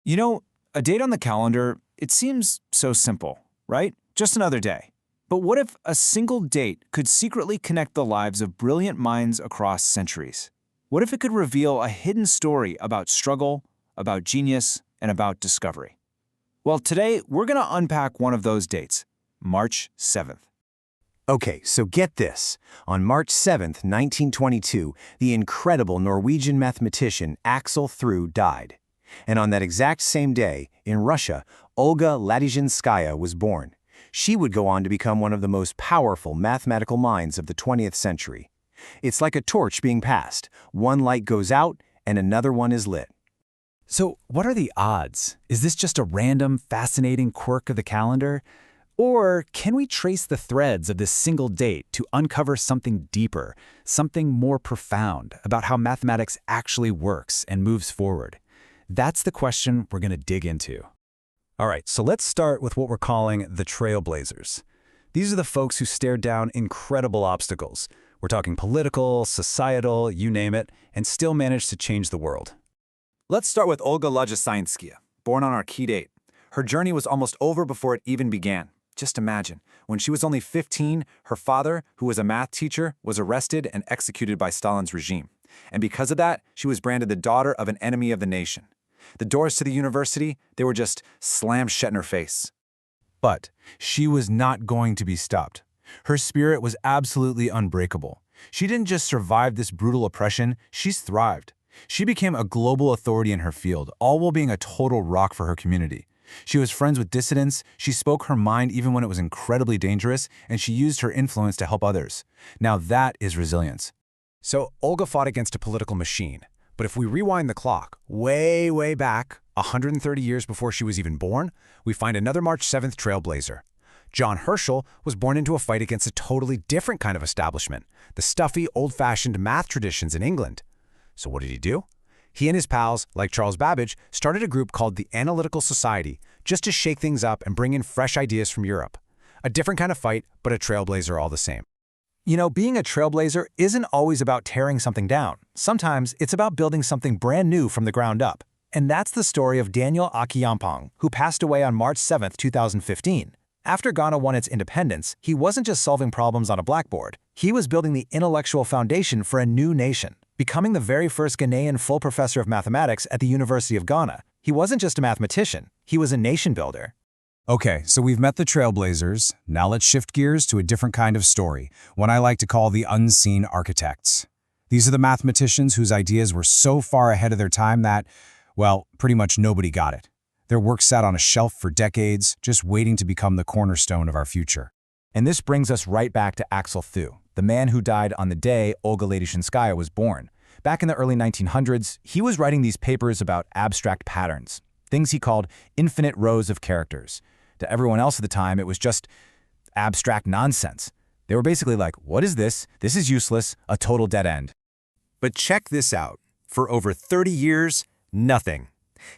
You know, a date on the calendar, it seems so simple, right? Just another day. But what if a single date could secretly connect the lives of brilliant minds across centuries? What if it could reveal a hidden story about struggle, about genius, and about discovery? Well, today we're going to unpack one of those dates, March 7th. Okay, so get this. On March 7th, 1922, the incredible Norwegian mathematician Axel Thue died. And on that exact same day, in Russia, Olga Ladyzhenskaya was born. She would go on to become one of the most powerful mathematical minds of the 20th century. It's like a torch being passed. One light goes out, and another one is lit. So what are the odds? Is this just a random, fascinating quirk of the calendar? Or can we trace the threads of this single date to uncover something deeper, something more profound about how mathematics actually works and moves forward? That's the question we're going to dig into. All right, so let's start with what we're calling the Trailblazers. These are the folks who stared down incredible obstacles. We're talking political, societal, you name it, and still managed to change the world. Let's start with Olga Ladyzhenskaya, born on our key date. Her journey was almost over before it even began. Just imagine, when she was only 15, her father, who was a math teacher, was arrested and executed by Stalin's regime. And because of that, she was branded the daughter of an enemy of the nation. The doors to the university, they were just slammed shut in her face. But she was not going to be stopped. Her spirit was absolutely unbreakable. She didn't just survive this brutal oppression, she's thrived. She became a global authority in her field, all while being a total rock for her community. She was friends with dissidents, she spoke her mind even when it was incredibly dangerous, and she used her influence to help others. Now that is resilience. So Olga fought against a political machine. But if we rewind the clock, way back, 130 years before she was even born, we find another March 7th trailblazer. John Herschel was born into a fight against a totally different kind of establishment, the stuffy, old-fashioned math traditions in England. So what did he do? He and his pals, like Charles Babbage, started a group called the Analytical Society, just to shake things up and bring in fresh ideas from Europe. A different kind of fight, but a trailblazer all the same. You know, being a trailblazer isn't always about tearing something down. Sometimes it's about building something brand new from the ground up. And that's the story of Daniel Akyeampong, who passed away on March 7, 2015. After Ghana won its independence, he wasn't just solving problems on a blackboard. He was building the intellectual foundation for a new nation, becoming the very first Ghanaian full professor of mathematics at the University of Ghana. He wasn't just a mathematician, he was a nation builder. Okay, so we've met the Trailblazers. Now let's shift gears to a different kind of story, one I like to call the unseen architects. These are the mathematicians whose ideas were so far ahead of their time that, well, pretty much nobody got it. Their work sat on a shelf for decades, just waiting to become the cornerstone of our future. And this brings us right back to Axel Thue, the man who died on the day Olga Ladyzhenskaya was born. Back in the early 1900s, he was writing these papers about abstract patterns, things he called infinite rows of characters. To everyone else at the time, it was just abstract nonsense. They were basically like, what is this? This is useless, a total dead end. But check this out. For over 30 years, nothing.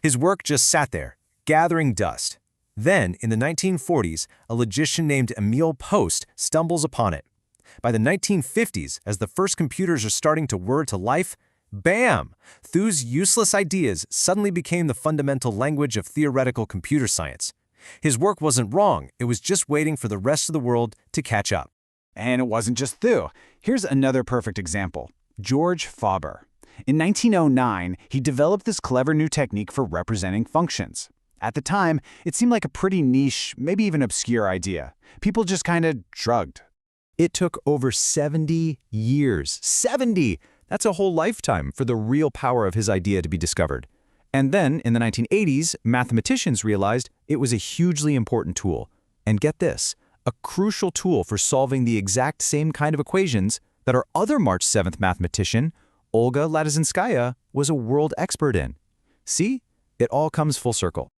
His work just sat there, gathering dust. Then, in the 1940s, a logician named Emil Post stumbles upon it. By the 1950s, as the first computers are starting to whir to life, bam! Thue's useless ideas suddenly became the fundamental language of theoretical computer science. His work wasn't wrong, it was just waiting for the rest of the world to catch up. And it wasn't just Thue. Here's another perfect example. George Faber. In 1909, he developed this clever new technique for representing functions. At the time, it seemed like a pretty niche, maybe even obscure idea. People just kind of shrugged. It took over 70 years. 70! That's a whole lifetime for the real power of his idea to be discovered. And then, in the 1980s, mathematicians realized it was a hugely important tool. And get this, a crucial tool for solving the exact same kind of equations that our other March 7th mathematician, Olga Ladyzhenskaya, was a world expert in. See? It all comes full circle.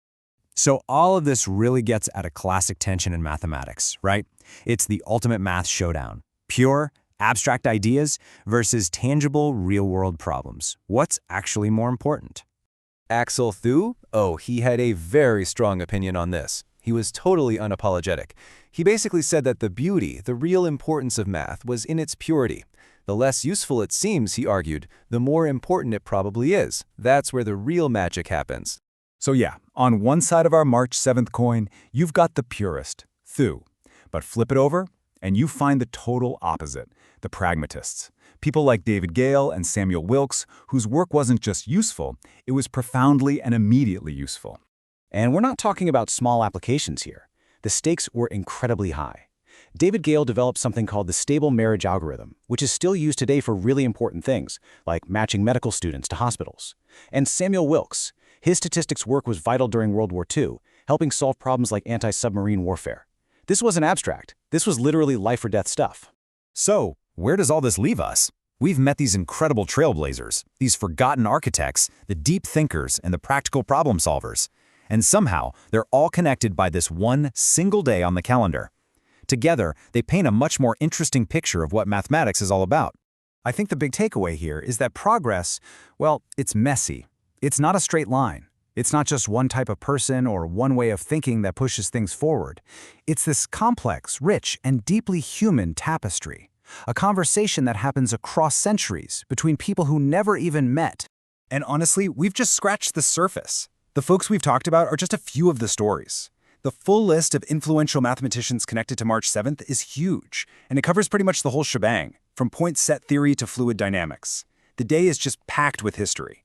So all of this really gets at a classic tension in mathematics, right? It's the ultimate math showdown. Pure, abstract ideas versus tangible, real-world problems. What's actually more important? Axel Thue? Oh, he had a very strong opinion on this. He was totally unapologetic. He basically said that the beauty, the real importance of math, was in its purity. The less useful it seems, he argued, the more important it probably is. That's where the real magic happens. So yeah, on one side of our March 7th coin, you've got the purist, Thue. But flip it over, and you find the total opposite, the pragmatists. People like David Gale and Samuel Wilks, whose work wasn't just useful, it was profoundly and immediately useful. And we're not talking about small applications here. The stakes were incredibly high. David Gale developed something called the stable marriage algorithm, which is still used today for really important things, like matching medical students to hospitals. And Samuel Wilks, his statistics work was vital during World War II, helping solve problems like anti-submarine warfare. This wasn't abstract. This was literally life-or-death stuff. So, where does all this leave us? We've met these incredible trailblazers, these forgotten architects, the deep thinkers, and the practical problem solvers. And somehow, they're all connected by this one single day on the calendar. Together, they paint a much more interesting picture of what mathematics is all about. I think the big takeaway here is that progress, well, it's messy. It's not a straight line. It's not just one type of person or one way of thinking that pushes things forward. It's this complex, rich, and deeply human tapestry. A conversation that happens across centuries between people who never even met. And honestly, we've just scratched the surface. The folks we've talked about are just a few of the stories. The full list of influential mathematicians connected to March 7th is huge, and it covers pretty much the whole shebang, from point set theory to fluid dynamics. The day is just packed with history.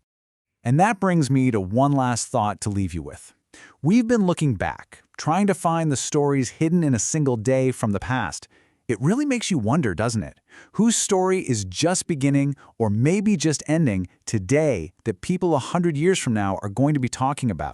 And that brings me to one last thought to leave you with. We've been looking back, trying to find the stories hidden in a single day from the past. It really makes you wonder, doesn't it? Whose story is just beginning or maybe just ending today that people 100 years from now are going to be talking about?